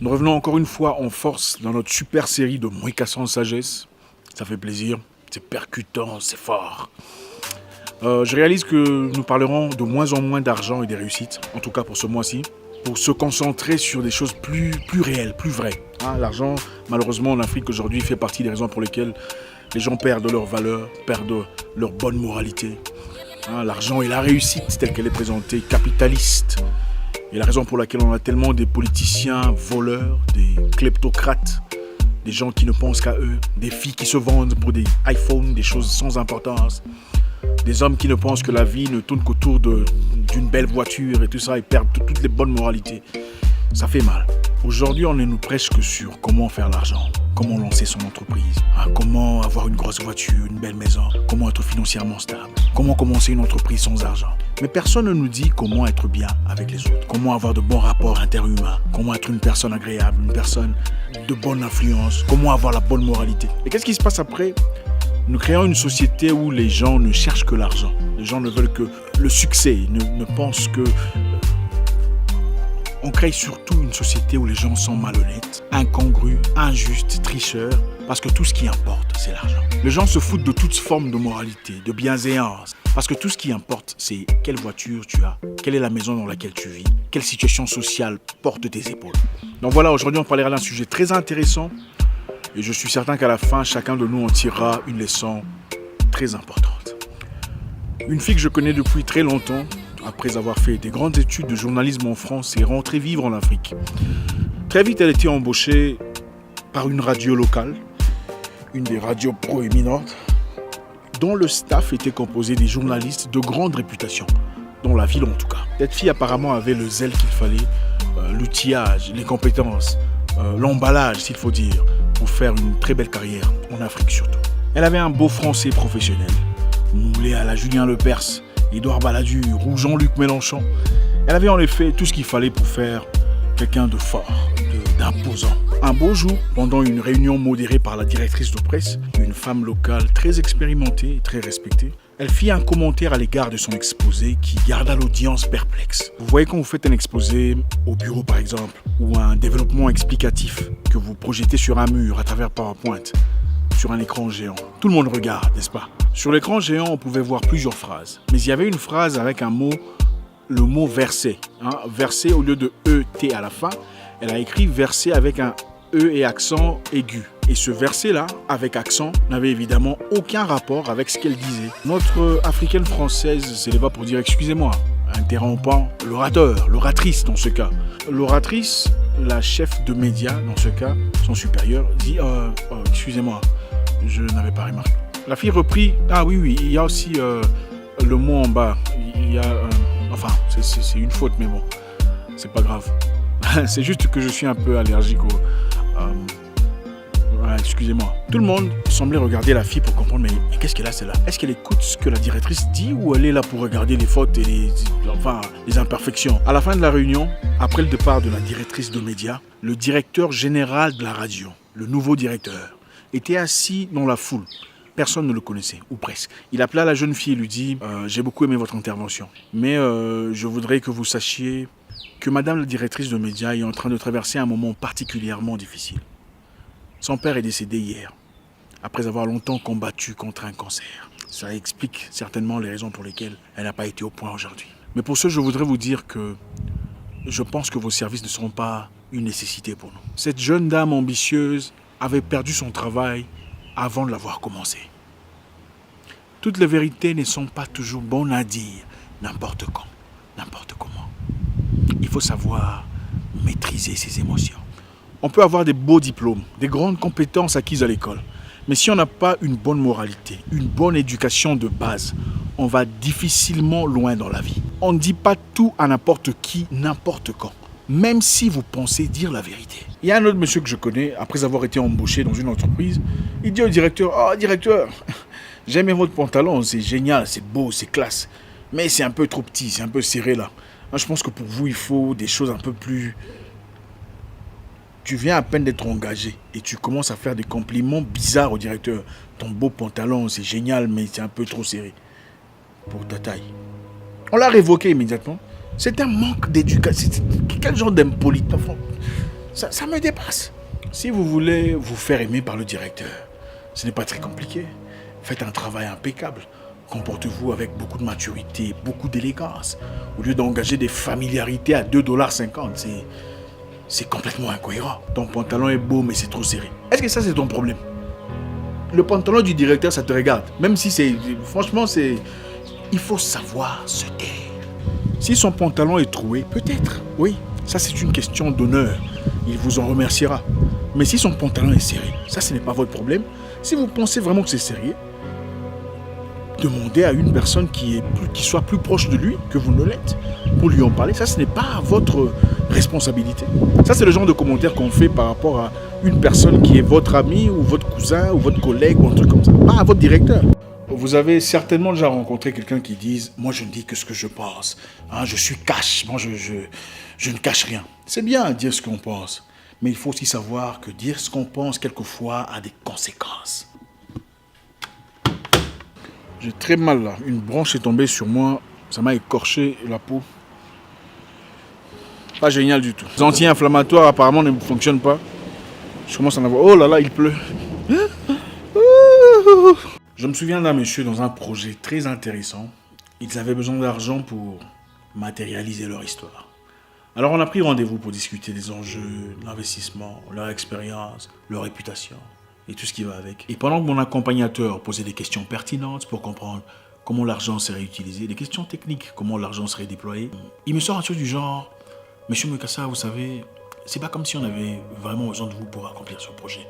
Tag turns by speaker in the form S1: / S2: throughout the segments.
S1: Nous revenons encore une fois en force dans notre super série de Moïcassan Sagesse. Ça fait plaisir, c'est percutant, c'est fort. Je réalise que nous parlerons de moins en moins d'argent et des réussites, en tout cas pour ce mois-ci, pour se concentrer sur des choses plus réelles, plus vraies. L'argent, malheureusement, en Afrique aujourd'hui, fait partie des raisons pour lesquelles les gens perdent leur valeur, perdent leur bonne moralité. L'argent et la réussite, telle qu'elle est présentée, capitaliste. Et la raison pour laquelle on a tellement de politiciens voleurs, des kleptocrates, des gens qui ne pensent qu'à eux, des filles qui se vendent pour des iPhones, des choses sans importance, des hommes qui ne pensent que la vie ne tourne qu'autour d'une belle voiture et tout ça, ils perdent toutes les bonnes moralités. Ça fait mal. Aujourd'hui, on est nous presque sur comment faire l'argent, comment lancer son entreprise, comment avoir une grosse voiture, une belle maison, comment être financièrement stable, comment commencer une entreprise sans argent. Mais personne ne nous dit comment être bien avec les autres, comment avoir de bons rapports interhumains, comment être une personne agréable, une personne de bonne influence, comment avoir la bonne moralité. Et qu'est-ce qui se passe après ? Nous créons une société où les gens ne cherchent que l'argent. Les gens ne veulent que le succès, ne pensent que... On crée surtout une société où les gens sont malhonnêtes, incongrus, injustes, tricheurs, parce que tout ce qui importe, c'est l'argent. Les gens se foutent de toute forme de moralité, de bienséance, parce que tout ce qui importe, c'est quelle voiture tu as, quelle est la maison dans laquelle tu vis, quelle situation sociale porte tes épaules. Donc voilà, aujourd'hui on parlera d'un sujet très intéressant, et je suis certain qu'à la fin, chacun de nous en tirera une leçon très importante. Une fille que je connais depuis très longtemps, après avoir fait des grandes études de journalisme en France et rentrée vivre en Afrique. Très vite, elle a été embauchée par une radio locale, une des radios proéminentes, dont le staff était composé des journalistes de grande réputation, dans la ville en tout cas. Cette fille apparemment avait le zèle qu'il fallait, l'outillage, les compétences, l'emballage s'il faut dire, pour faire une très belle carrière, en Afrique surtout. Elle avait un beau français professionnel, moulé à la Julien Lepers, Édouard Balladur ou Jean-Luc Mélenchon. Elle avait en effet tout ce qu'il fallait pour faire quelqu'un de fort, d'imposant. Un beau jour, pendant une réunion modérée par la directrice de presse, une femme locale très expérimentée et très respectée, elle fit un commentaire à l'égard de son exposé qui garda l'audience perplexe. Vous voyez quand vous faites un exposé au bureau par exemple, ou un développement explicatif que vous projetez sur un mur à travers PowerPoint, sur un écran géant. Tout le monde regarde, n'est-ce pas ? Sur l'écran géant, on pouvait voir plusieurs phrases. Mais il y avait une phrase avec un mot, le mot verset. Verset au lieu de E-T à la fin, elle a écrit verset avec un E et accent aigu. Et ce verset-là, avec accent, n'avait évidemment aucun rapport avec ce qu'elle disait. Notre africaine française s'éleva pour dire excusez-moi, interrompant l'orateur, l'oratrice dans ce cas. L'oratrice, la chef de médias dans ce cas, son supérieur, dit excusez-moi, je n'avais pas remarqué. La fille reprit, oui, il y a aussi le mot en bas, il y a, c'est une faute mais bon, c'est pas grave. C'est juste que je suis un peu allergique excusez-moi. Tout le monde semblait regarder la fille pour comprendre, mais qu'est-ce qu'elle a celle-là ? Est-ce qu'elle écoute ce que la directrice dit ou elle est là pour regarder les fautes et les imperfections ? À la fin de la réunion, après le départ de la directrice de médias, le directeur général de la radio, le nouveau directeur, était assis dans la foule. Personne ne le connaissait, ou presque. Il appela la jeune fille et lui dit « J'ai beaucoup aimé votre intervention, mais je voudrais que vous sachiez que madame la directrice de médias est en train de traverser un moment particulièrement difficile. Son père est décédé hier, après avoir longtemps combattu contre un cancer. Ça explique certainement les raisons pour lesquelles elle n'a pas été au point aujourd'hui. Mais pour ce, je voudrais vous dire que je pense que vos services ne seront pas une nécessité pour nous. Cette jeune dame ambitieuse avait perdu son travail avant de l'avoir commencé. Toutes les vérités ne sont pas toujours bonnes à dire, n'importe quand, n'importe comment. Il faut savoir maîtriser ses émotions. On peut avoir des beaux diplômes, des grandes compétences acquises à l'école. Mais si on n'a pas une bonne moralité, une bonne éducation de base, on va difficilement loin dans la vie. On ne dit pas tout à n'importe qui, n'importe quand. Même si vous pensez dire la vérité. Il y a un autre monsieur que je connais, après avoir été embauché dans une entreprise, il dit au directeur « Oh, directeur, j'aime bien votre pantalon, c'est génial, c'est beau, c'est classe. Mais c'est un peu trop petit, c'est un peu serré là. Je pense que pour vous, il faut des choses un peu plus... » Tu viens à peine d'être engagé et tu commences à faire des compliments bizarres au directeur. Ton beau pantalon, c'est génial, mais c'est un peu trop serré pour ta taille. On l'a révoqué immédiatement. C'est un manque d'éducation. Quel genre d'impolite. Ça me dépasse. Si vous voulez vous faire aimer par le directeur, ce n'est pas très compliqué. Faites un travail impeccable. Comportez-vous avec beaucoup de maturité, beaucoup d'élégance. Au lieu d'engager des familiarités à 2,50 $, c'est complètement incohérent. Ton pantalon est beau, mais c'est trop serré. Est-ce que ça, c'est ton problème? Le pantalon du directeur, ça te regarde. Même si c'est... Franchement, c'est... Il faut savoir se taire. Si son pantalon est troué, peut-être, oui. Ça, c'est une question d'honneur. Il vous en remerciera. Mais si son pantalon est serré, ça, ce n'est pas votre problème. Si vous pensez vraiment que c'est sérieux, demandez à une personne qui soit plus proche de lui que vous ne l'êtes pour lui en parler. Ça, ce n'est pas votre responsabilité. Ça, c'est le genre de commentaire qu'on fait par rapport à une personne qui est votre ami ou votre cousin ou votre collègue ou un truc comme ça. Pas à votre directeur. Vous avez certainement déjà rencontré quelqu'un qui dise « Moi, je ne dis que ce que je pense. Hein, je suis cash. Moi, je ne cache rien. » C'est bien de dire ce qu'on pense. Mais il faut aussi savoir que dire ce qu'on pense, quelquefois, a des conséquences. J'ai très mal là. Une branche est tombée sur moi. Ça m'a écorché la peau. Pas génial du tout. Les anti-inflammatoires apparemment ne fonctionnent pas. Je commence à en avoir... Oh là là, il pleut. Je me souviens d'un monsieur dans un projet très intéressant. Ils avaient besoin d'argent pour matérialiser leur histoire. Alors on a pris rendez-vous pour discuter des enjeux, l'investissement, leur expérience, leur réputation et tout ce qui va avec. Et pendant que mon accompagnateur posait des questions pertinentes pour comprendre comment l'argent serait utilisé, des questions techniques, comment l'argent serait déployé, il me sort un truc du genre « Monsieur Mukasa, vous savez, c'est pas comme si on avait vraiment besoin de vous pour accomplir ce projet.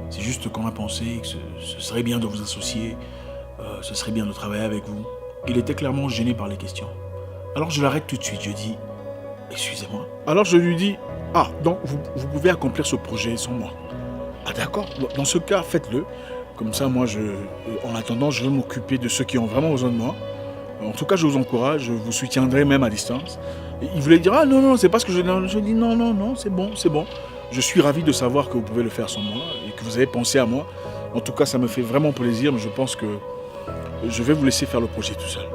S1: C'est juste qu'on a pensé que ce serait bien de vous associer, ce serait bien de travailler avec vous. » Il était clairement gêné par les questions. Alors je l'arrête tout de suite, je dis « Excusez-moi ». Alors je lui dis « Ah, donc vous pouvez accomplir ce projet sans moi. » Ah d'accord, dans ce cas, faites-le. Comme ça, moi, en attendant, je vais m'occuper de ceux qui ont vraiment besoin de moi. En tout cas, je vous encourage, je vous soutiendrai même à distance. Et il voulait dire « Ah non, c'est pas ce que je dis. » Je dis « Non, c'est bon. Je suis ravi de savoir que vous pouvez le faire sans moi et que vous avez pensé à moi. En tout cas, ça me fait vraiment plaisir, mais je pense que je vais vous laisser faire le projet tout seul. »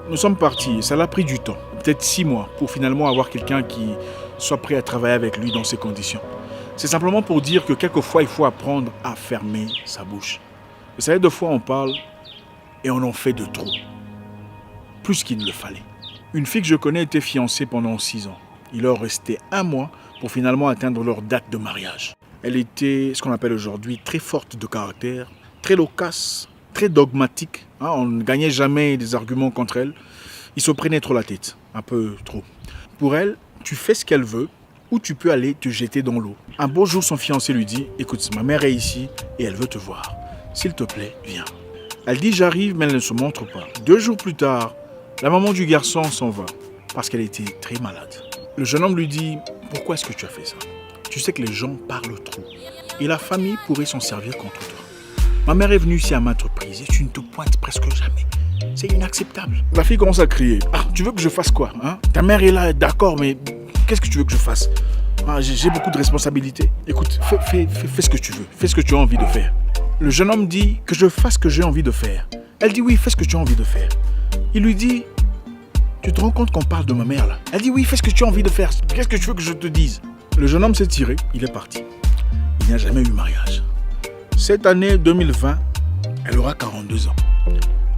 S1: Nous sommes partis et ça l'a pris du temps, peut-être 6 mois, pour finalement avoir quelqu'un qui soit prêt à travailler avec lui dans ces conditions. C'est simplement pour dire que quelquefois, il faut apprendre à fermer sa bouche. Vous savez, deux fois, on parle et on en fait de trop. Plus qu'il ne le fallait. Une fille que je connais était fiancée pendant 6 ans. Il leur restait 1 mois pour finalement atteindre leur date de mariage. Elle était, ce qu'on appelle aujourd'hui, très forte de caractère, très loquace, très dogmatique. On ne gagnait jamais des arguments contre elle. Il se prenait trop la tête, un peu trop. Pour elle, tu fais ce qu'elle veut ou tu peux aller te jeter dans l'eau. Un beau jour, son fiancé lui dit « Écoute, ma mère est ici et elle veut te voir. S'il te plaît, viens. » Elle dit « J'arrive » mais elle ne se montre pas. 2 jours plus tard, la maman du garçon s'en va parce qu'elle était très malade. Le jeune homme lui dit « Pourquoi est-ce que tu as fait ça? Tu sais que les gens parlent trop et la famille pourrait s'en servir contre toi. Ma mère est venue ici à maintes reprises et tu ne te pointes presque jamais. C'est inacceptable. » La fille commence à crier « Ah, tu veux que je fasse quoi hein? Ta mère est là, d'accord, mais qu'est-ce que tu veux que je fasse? J'ai beaucoup de responsabilités. Écoute, fais ce que tu veux. Fais ce que tu as envie de faire. » Le jeune homme dit que je fasse ce que j'ai envie de faire. Elle dit oui, fais ce que tu as envie de faire. Il lui dit tu te rends compte qu'on parle de ma mère là? Elle dit oui, fais ce que tu as envie de faire. Qu'est-ce que tu veux que je te dise? Le jeune homme s'est tiré, il est parti. Il n'y a jamais eu mariage. Cette année 2020, elle aura 42 ans.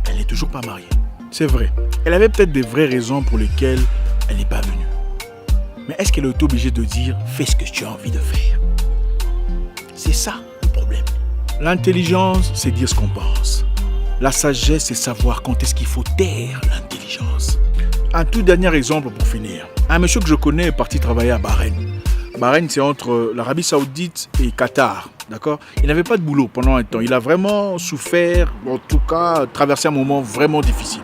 S1: Elle n'est toujours pas mariée. C'est vrai. Elle avait peut-être des vraies raisons pour lesquelles elle n'est pas venue. Mais est-ce qu'elle est obligée de dire fais ce que tu as envie de faire? C'est ça le problème. L'intelligence, c'est dire ce qu'on pense. La sagesse, c'est savoir quand est-ce qu'il faut taire l'intelligence. Un tout dernier exemple pour finir. Un monsieur que je connais est parti travailler à Bahreïn. Bahreïn, c'est entre l'Arabie Saoudite et Qatar. D'accord? Il n'avait pas de boulot pendant un temps. Il a vraiment souffert, en tout cas, traversé un moment vraiment difficile.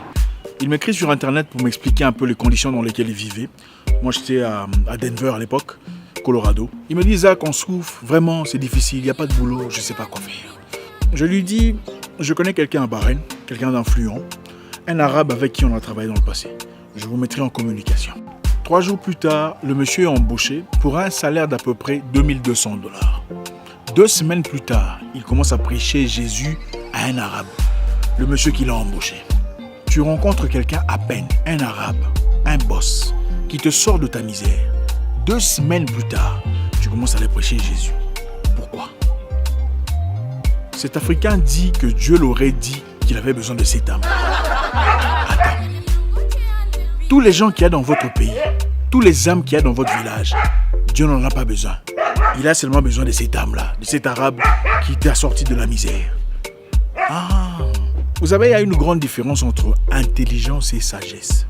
S1: Il m'écrit sur Internet pour m'expliquer un peu les conditions dans lesquelles il vivait. Moi, j'étais à Denver à l'époque, Colorado. Il me dit, Zach, on souffre, vraiment, c'est difficile, il n'y a pas de boulot, je ne sais pas quoi faire. Je lui dis, je connais quelqu'un à Bahreïn, quelqu'un d'influent, un arabe avec qui on a travaillé dans le passé. Je vous mettrai en communication. 3 jours plus tard, le monsieur est embauché pour un salaire d'à peu près $2200. 2 semaines plus tard, il commence à prêcher Jésus à un arabe, le monsieur qui l'a embauché. Tu rencontres quelqu'un à peine, un arabe, un boss, qui te sort de ta misère. 2 semaines plus tard, tu commence à aller prêcher Jésus. Pourquoi? Cet Africain dit que Dieu l'aurait dit qu'il avait besoin de cette âme. Attends. Tous les gens qu'il y a dans votre pays, tous les âmes qu'il y a dans votre village, Dieu n'en a pas besoin. Il a seulement besoin de cette âme-là, de cet arabe qui t'a sorti de la misère. Ah, vous savez, il y a une grande différence entre intelligence et sagesse.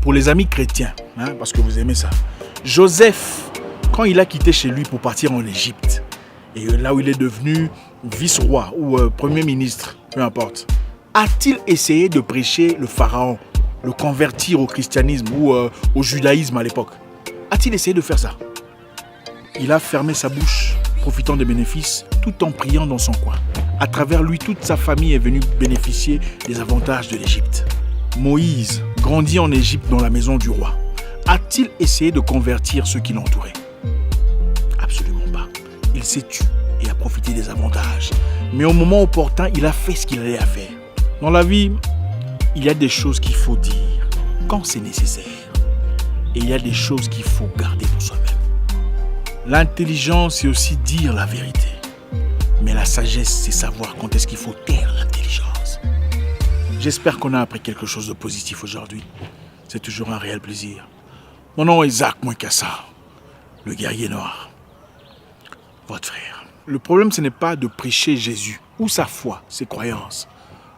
S1: Pour les amis chrétiens, parce que vous aimez ça, Joseph, quand il a quitté chez lui pour partir en Égypte, et là où il est devenu vice-roi ou premier ministre, peu importe, a-t-il essayé de prêcher le pharaon, le convertir au christianisme ou au judaïsme à l'époque? A-t-il essayé de faire ça? Il a fermé sa bouche, profitant des bénéfices, tout en priant dans son coin. À travers lui, toute sa famille est venue bénéficier des avantages de l'Égypte. Moïse grandit en Égypte dans la maison du roi. A-t-il essayé de convertir ceux qui l'entouraient? Absolument pas. Il s'est tu et a profité des avantages. Mais au moment opportun, il a fait ce qu'il allait à faire. Dans la vie, il y a des choses qu'il faut dire quand c'est nécessaire. Et il y a des choses qu'il faut garder pour soi-même. L'intelligence, c'est aussi dire la vérité. Mais la sagesse, c'est savoir quand est-ce qu'il faut taire l'intelligence. J'espère qu'on a appris quelque chose de positif aujourd'hui. C'est toujours un réel plaisir. Mon nom est Zach Mouekassa, le guerrier noir. Votre frère. Le problème, ce n'est pas de prêcher Jésus ou sa foi, ses croyances.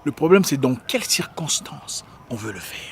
S1: Le problème, c'est dans quelles circonstances on veut le faire.